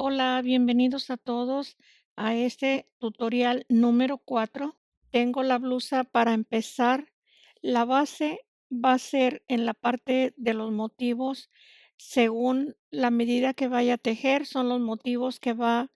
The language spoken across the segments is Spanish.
Hola, bienvenidos a todos a este tutorial número 4. Tengo la blusa para empezar. La base va a ser en la parte de los motivos. Según la medida que vaya a tejer, son los motivos que va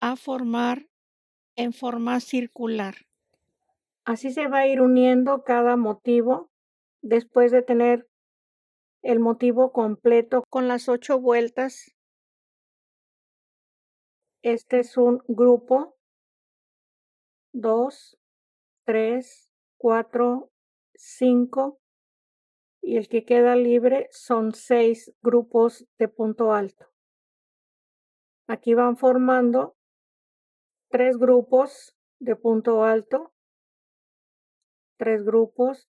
a formar en forma circular. Así se va a ir uniendo cada motivo después de tener el motivo completo con las 8 vueltas. Este es un grupo, 2, 3, 4, 5 y el que queda libre son 6 grupos de punto alto. Aquí van formando 3 grupos de punto alto, 3 grupos.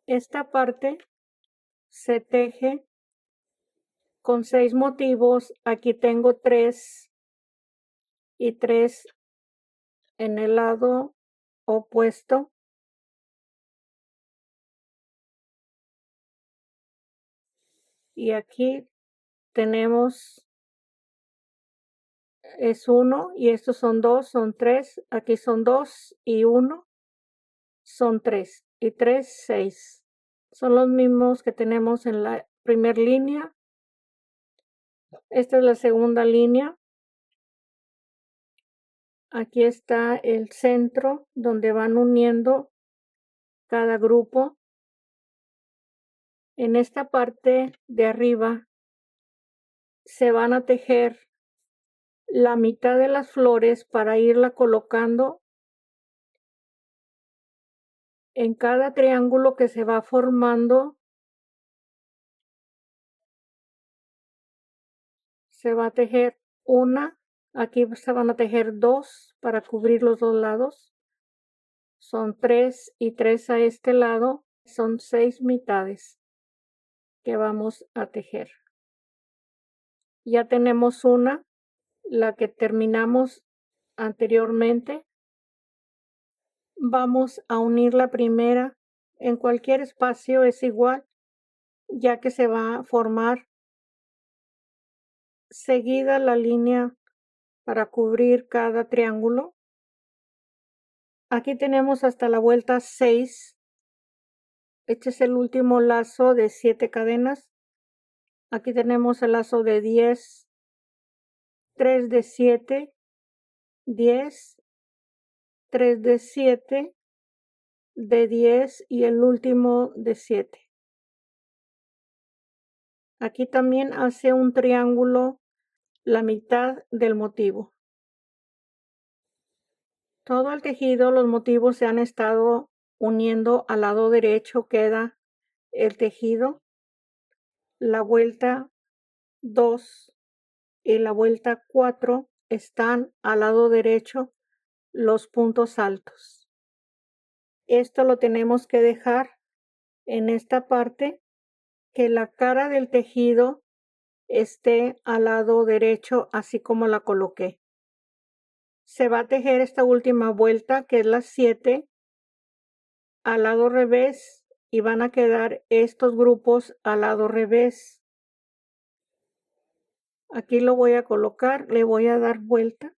Esta parte se teje con 6 motivos. Aquí tengo 3 y 3 en el lado opuesto. Y aquí tenemos es 1 y estos son 2, son 3, aquí son 2 y 1, son 3 y 3, 6. Son los mismos que tenemos en la primer línea. Esta es la segunda línea. Aquí está el centro donde van uniendo cada grupo. En esta parte de arriba se van a tejer la mitad de las flores para irla colocando en cada triángulo que se va formando. Se va a tejer una, aquí se van a tejer 2 para cubrir los 2 lados. Son 3 y 3 a este lado, son 6 mitades que vamos a tejer. Ya tenemos una, la que terminamos anteriormente. Vamos a unir la primera. En cualquier espacio es igual, ya que se va a formar seguida la línea para cubrir cada triángulo. Aquí tenemos hasta la vuelta 6. Este es el último lazo de 7 cadenas. Aquí tenemos el lazo de 10, 3 de 7, 10, 3 de 7, de 10 y el último de 7. Aquí también hace un triángulo la mitad del motivo. Todo el tejido, los motivos se han estado uniendo. Al lado derecho queda el tejido, la vuelta 2 y la vuelta 4 están al lado derecho los puntos altos. Esto lo tenemos que dejar en esta parte, que la cara del tejido esté al lado derecho, así como la coloqué. Se va a tejer esta última vuelta, que es la 7, al lado revés, y van a quedar estos grupos al lado revés. Aquí lo voy a colocar, le voy a dar vuelta.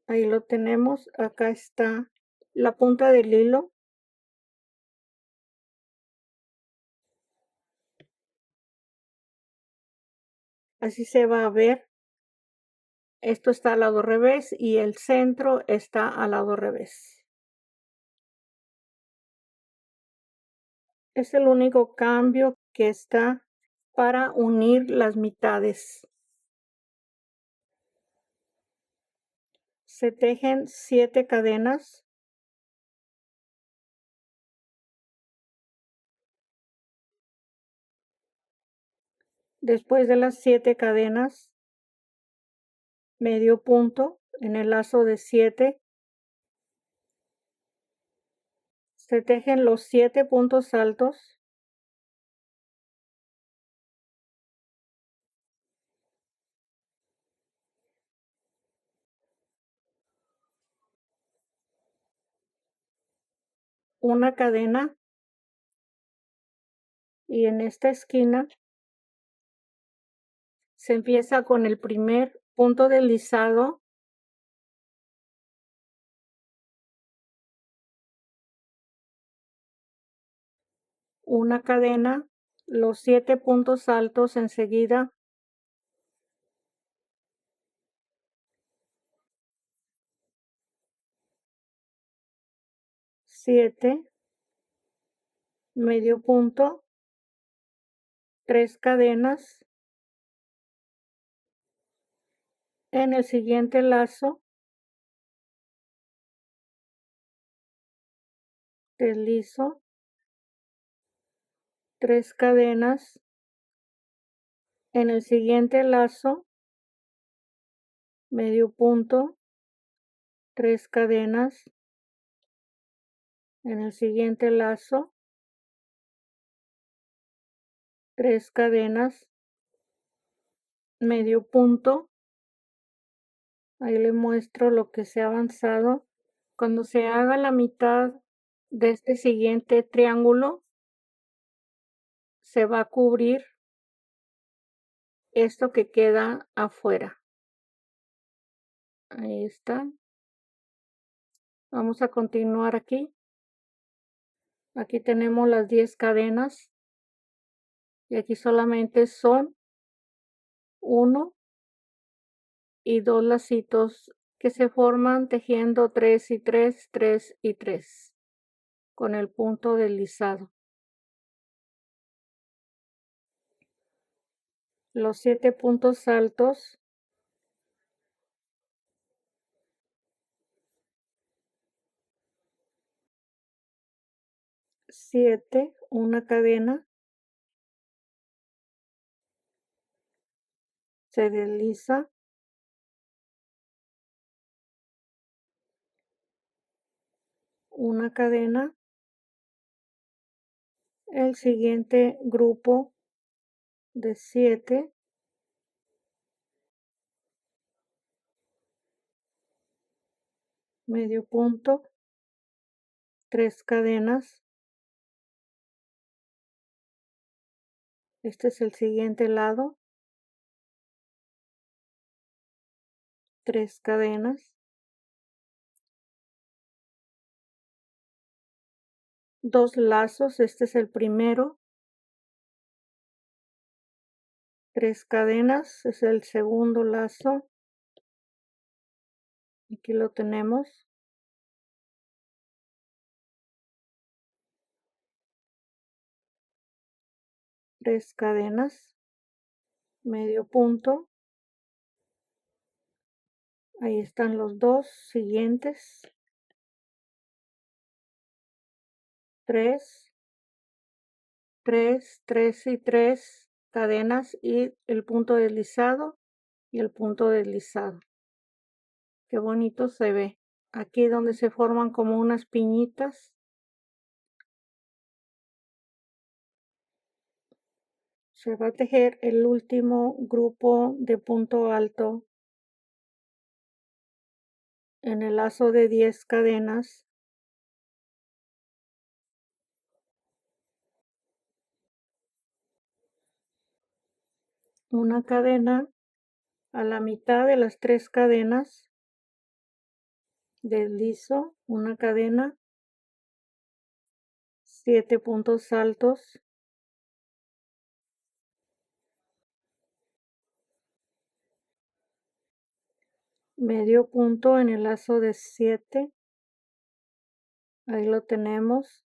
Ahí lo tenemos, acá está la punta del hilo. Así se va a ver. Esto está al lado revés y el centro está al lado revés. Es el único cambio que está para unir las mitades. Se tejen 7 cadenas. Después de las 7 cadenas, medio punto en el lazo de 7. Se tejen los 7 puntos altos. Una cadena y en esta esquina se empieza con el primer punto deslizado una cadena, los 7 puntos altos enseguida, siete, medio punto, 3 cadenas, en el siguiente lazo deslizo, 3 cadenas, en el siguiente lazo, medio punto, 3 cadenas, en el siguiente lazo, 3 cadenas, medio punto, ahí le muestro lo que se ha avanzado. Cuando se haga la mitad de este siguiente triángulo, se va a cubrir esto que queda afuera. Ahí está. Vamos a continuar aquí. Aquí tenemos las 10 cadenas y aquí solamente son 1 y 2 lacitos que se forman tejiendo 3 y 3, 3 y 3 con el punto deslizado. Los 7 puntos altos, siete, una cadena, se desliza, una cadena, el siguiente grupo de 7, medio punto, 3 cadenas, este es el siguiente lado, 3 cadenas, 2 lazos, este es el primero, 3 cadenas, es el segundo lazo, aquí lo tenemos, 3 cadenas, medio punto, ahí están los 2 siguientes, 3, 3, 3 y 3 cadenas y el punto deslizado y el punto deslizado. Qué bonito se ve. Aquí donde se forman como unas piñitas. Se va a tejer el último grupo de punto alto en el lazo de 10 cadenas. Una cadena a la mitad de las 3 cadenas, deslizo una cadena, 7 puntos altos, medio punto en el lazo de 7, ahí lo tenemos,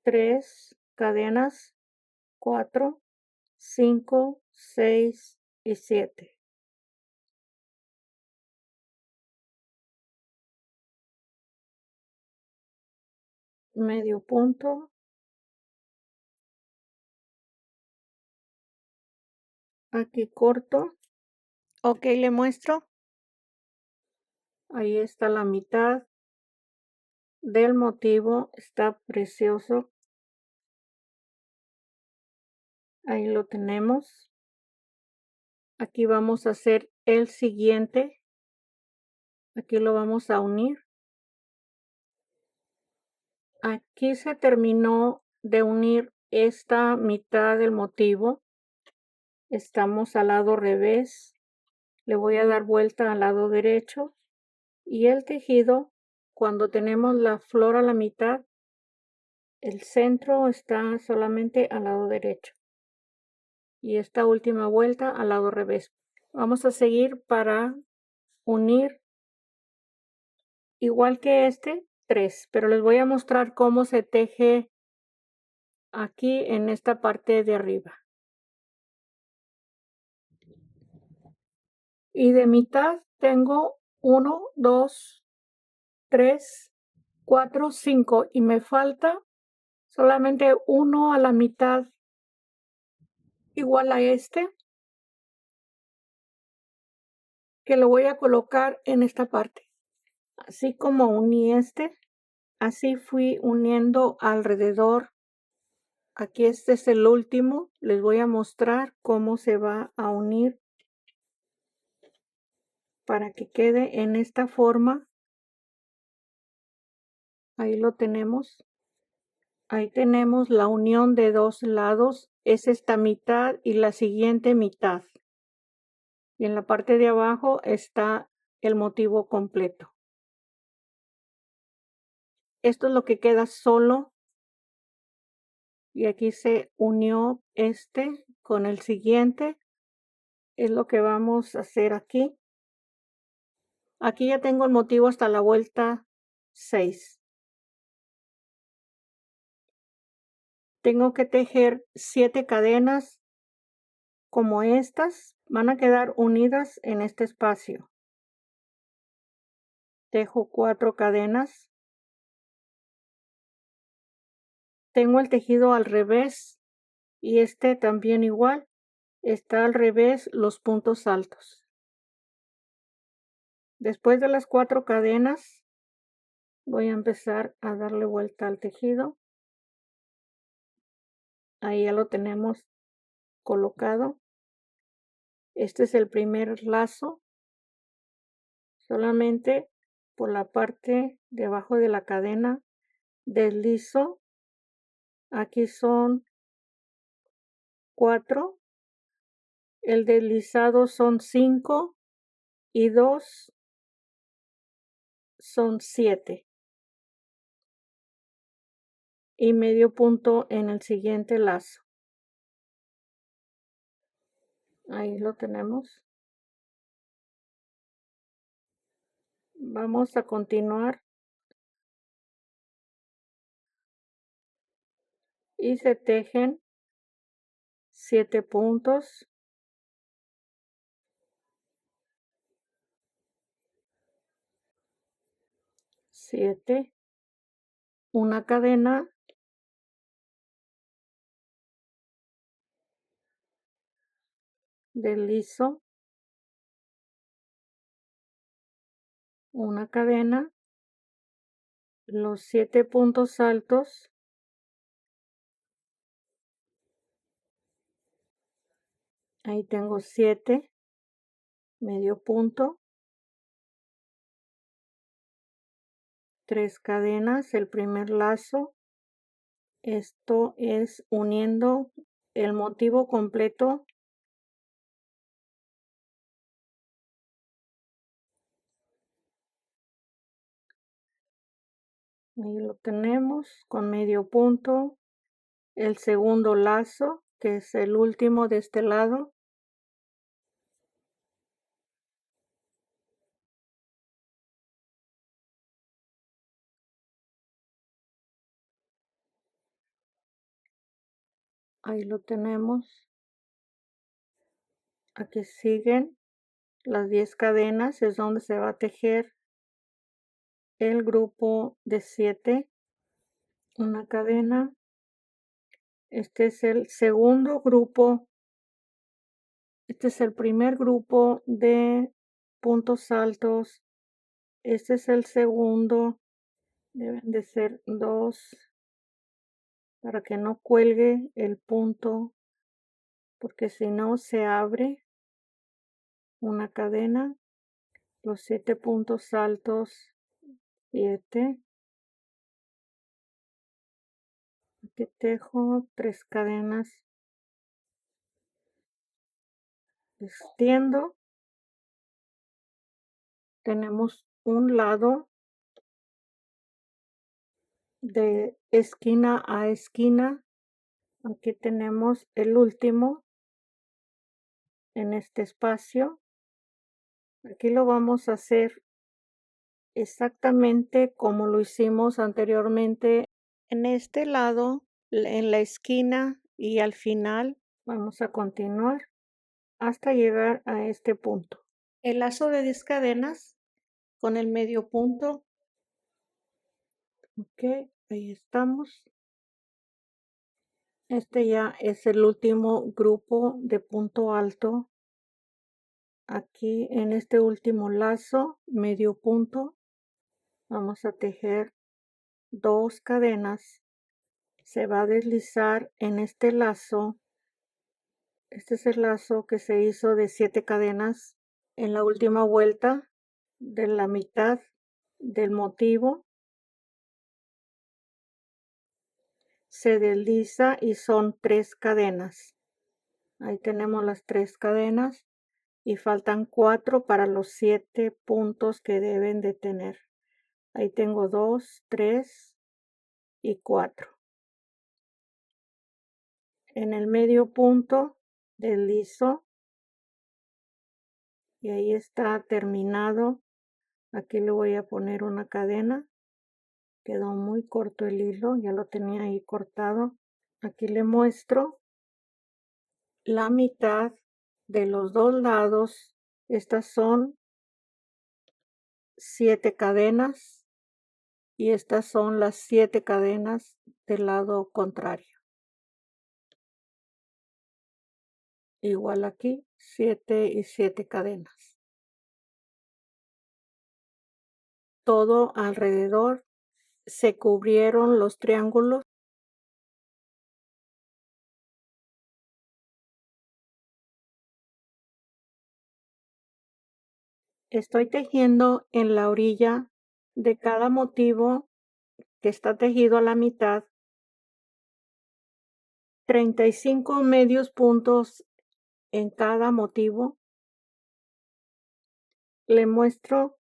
3 cadenas, 4, 5, 6 y 7. Medio punto, aquí corto, ok, le muestro, ahí está la mitad del motivo, está precioso, ahí lo tenemos, aquí vamos a hacer el siguiente, aquí lo vamos a unir, aquí se terminó de unir esta mitad del motivo. Estamos al lado revés. Le voy a dar vuelta al lado derecho y el tejido, cuando tenemos la flor a la mitad, el centro está solamente al lado derecho y esta última vuelta al lado revés. Vamos a seguir para unir igual que este 3, pero les voy a mostrar cómo se teje aquí en esta parte de arriba. Y de mitad tengo 1, 2, 3, 4, 5 y me falta solamente uno a la mitad igual a este, que lo voy a colocar en esta parte. Así como uní este, así fui uniendo alrededor. Aquí este es el último. Les voy a mostrar cómo se va a unir para que quede en esta forma. Ahí lo tenemos. Ahí tenemos la unión de dos lados. Es esta mitad y la siguiente mitad. Y en la parte de abajo está el motivo completo. Esto es lo que queda solo. Y aquí se unió este con el siguiente. Es lo que vamos a hacer aquí. Aquí ya tengo el motivo hasta la vuelta 6. Tengo que tejer 7 cadenas como estas. Van a quedar unidas en este espacio. Tejo 4 cadenas. Tengo el tejido al revés y este también igual. Está al revés los puntos altos. Después de las 4 cadenas, voy a empezar a darle vuelta al tejido. Ahí ya lo tenemos colocado. Este es el primer lazo. Solamente por la parte de abajo de la cadena deslizo. Aquí son 4. El deslizado son 5 y 2 son 7. Y medio punto en el siguiente lazo. Ahí lo tenemos. Vamos a continuar. Y se tejen 7 puntos. 7. Una cadena. Deslizo. Una cadena. Los 7 puntos altos. Ahí tengo 7. Medio punto. 3 cadenas, el primer lazo. Esto es uniendo el motivo completo. Ahí lo tenemos con medio punto. El segundo lazo, que es el último de este lado. Ahí lo tenemos. Aquí siguen las 10 cadenas, es donde se va a tejer el grupo de 7. Una cadena. Este es el segundo grupo. Este es el primer grupo de puntos altos. Este es el segundo. Deben de ser 2 para que no cuelgue el punto, porque si no se abre una cadena. Los 7 puntos altos. 7. Aquí Aquí tejo 3 cadenas, extiendo, tenemos un lado de esquina a esquina. Aquí tenemos el último en este espacio. Aquí lo vamos a hacer exactamente como lo hicimos anteriormente. En este lado, en la esquina y al final, vamos a continuar hasta llegar a este punto. El lazo de 10 cadenas con el medio punto. Ok, ahí estamos. Este ya es el último grupo de punto alto. Aquí en este último lazo, medio punto, vamos a tejer 2 cadenas. Se va a deslizar en este lazo. Este es el lazo que se hizo de 7 cadenas en la última vuelta de la mitad del motivo. Se desliza y son 3 cadenas. Ahí tenemos las 3 cadenas y faltan 4 para los 7 puntos que deben de tener. Ahí tengo 2, 3 y 4. En el medio punto deslizo y ahí está terminado. Aquí le voy a poner una cadena. Quedó muy corto el hilo, ya lo tenía ahí cortado. Aquí le muestro la mitad de los dos lados. Estas son 7 cadenas y estas son las 7 cadenas del lado contrario. Igual aquí, 7 y 7 cadenas. Todo alrededor se cubrieron los triángulos. Estoy tejiendo en la orilla de cada motivo que está tejido a la mitad, 35 medios puntos en cada motivo. Le muestro,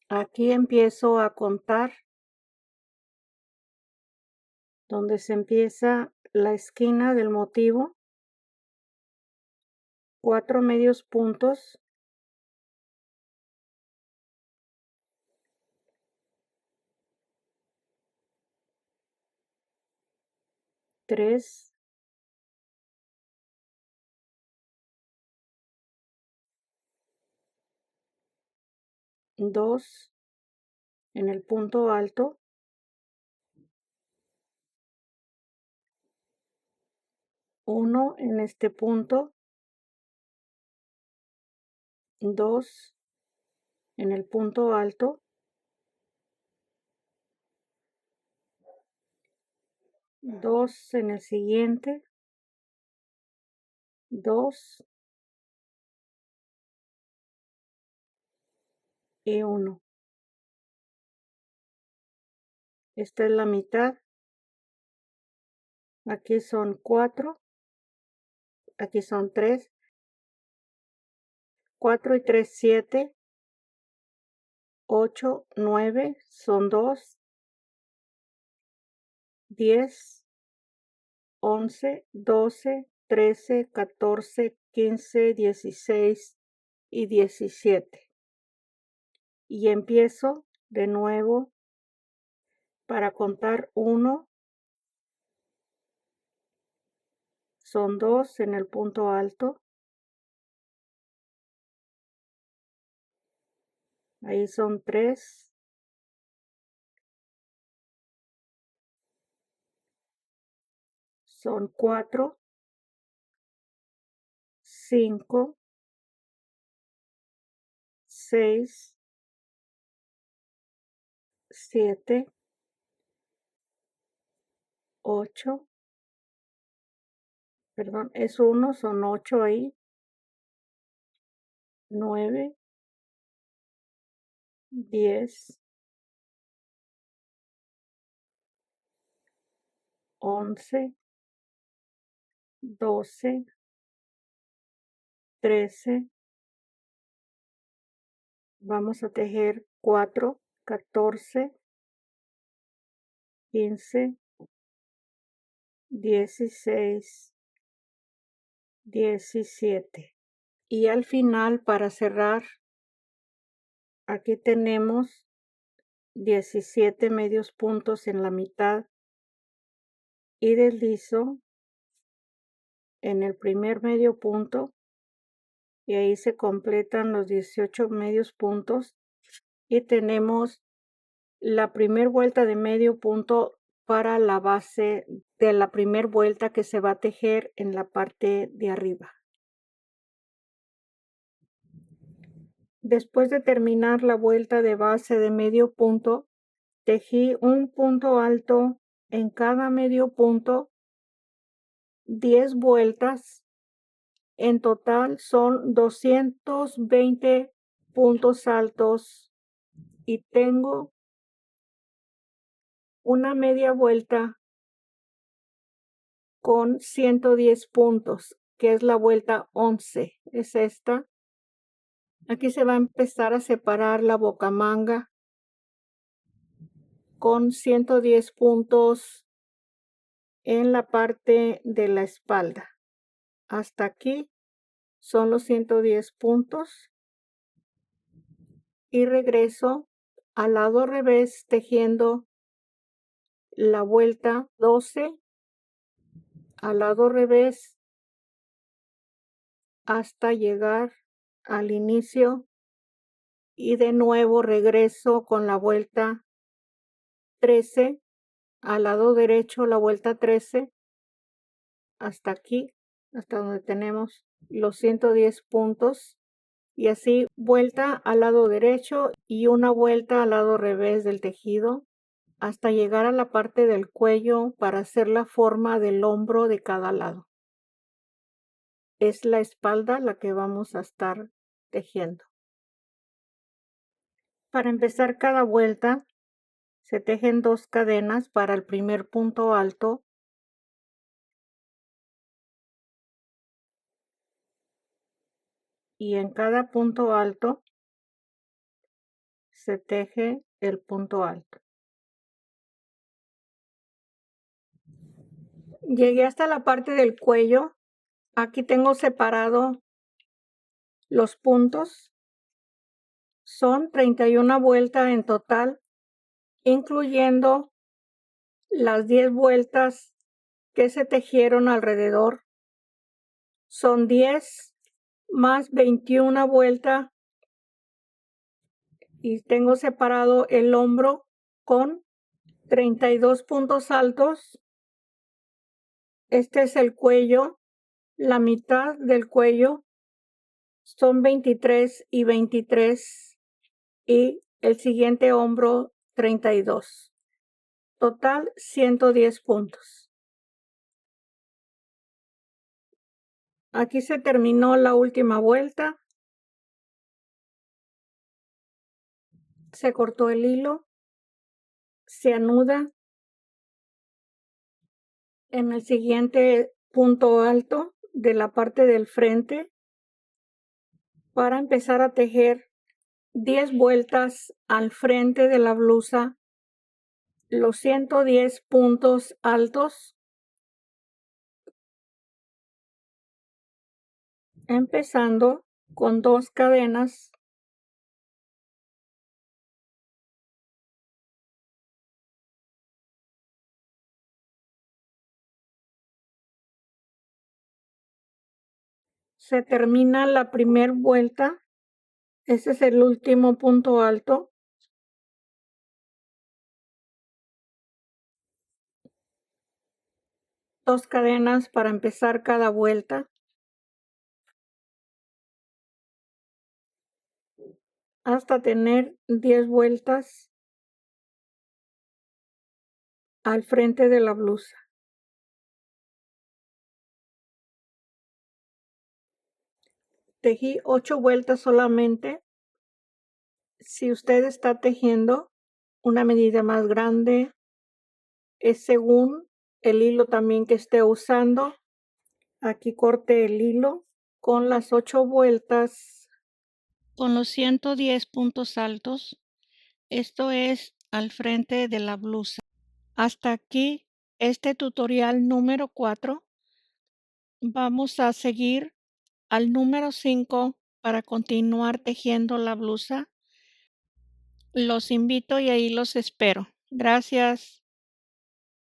aquí empiezo a contar donde se empieza la esquina del motivo, 4 medios puntos, 3, 2 en el punto alto, 1 en este punto, 2 en el punto alto, 2 en el siguiente, 2 y 1. Esta es la mitad. Aquí son 4, aquí son 3, 4 y 3, 7, 8, 9, son 2, 10, 11, 12, 13, 14, 15, 16 y 17. Y empiezo de nuevo para contar 1, son 2 en el punto alto, ahí son 3, son 4, 5, 6, 7, 8, perdón, es 1, son 8 ahí, 9, 10, 11, 12, 13. Vamos a tejer 4, 14, 15, 16, 17. Y al final, para cerrar, aquí tenemos 17 medios puntos en la mitad y deslizo en el primer medio punto y ahí se completan los 18 medios puntos y tenemos la primer vuelta de medio punto para la base de la primer vuelta que se va a tejer en la parte de arriba. Después de terminar la vuelta de base de medio punto, tejí un punto alto en cada medio punto, 10 vueltas. En total son 220 puntos altos y tengo una media vuelta con 110 puntos, que es la vuelta 11. Es esta. Aquí se va a empezar a separar la bocamanga con 110 puntos en la parte de la espalda. Hasta aquí son los 110 puntos y regreso al lado revés tejiendo la vuelta 12 al lado revés hasta llegar al inicio y de nuevo regreso con la vuelta 13 al lado derecho, la vuelta 13 hasta aquí, hasta donde tenemos los 110 puntos y así vuelta al lado derecho y una vuelta al lado revés del tejido hasta llegar a la parte del cuello para hacer la forma del hombro de cada lado. Es la espalda la que vamos a estar tejiendo. Para empezar cada vuelta se tejen 2 cadenas para el primer punto alto y en cada punto alto se teje el punto alto. Llegué hasta la parte del cuello. Aquí tengo separado los puntos. Son 31 vueltas en total, incluyendo las 10 vueltas que se tejieron alrededor. Son 10 más 21 vueltas y tengo separado el hombro con 32 puntos altos. Este es el cuello, la mitad del cuello son 23 y 23 y el siguiente hombro 32. Total 110 puntos. Aquí se terminó la última vuelta. Se cortó el hilo. Se anuda en el siguiente punto alto de la parte del frente para empezar a tejer 10 vueltas al frente de la blusa, los 110 puntos altos, empezando con 2 cadenas se termina la primera vuelta. Ese es el último punto alto. Dos cadenas para empezar cada vuelta. Hasta tener 10 vueltas al frente de la blusa. Tejí 8 vueltas solamente. Si usted está tejiendo una medida más grande, es según el hilo también que esté usando. Aquí corté el hilo con las 8 vueltas con los 110 puntos altos. Esto es al frente de la blusa. Hasta aquí este tutorial número 4. Vamos a seguir al número 5 para continuar tejiendo la blusa. Los invito y ahí los espero. Gracias.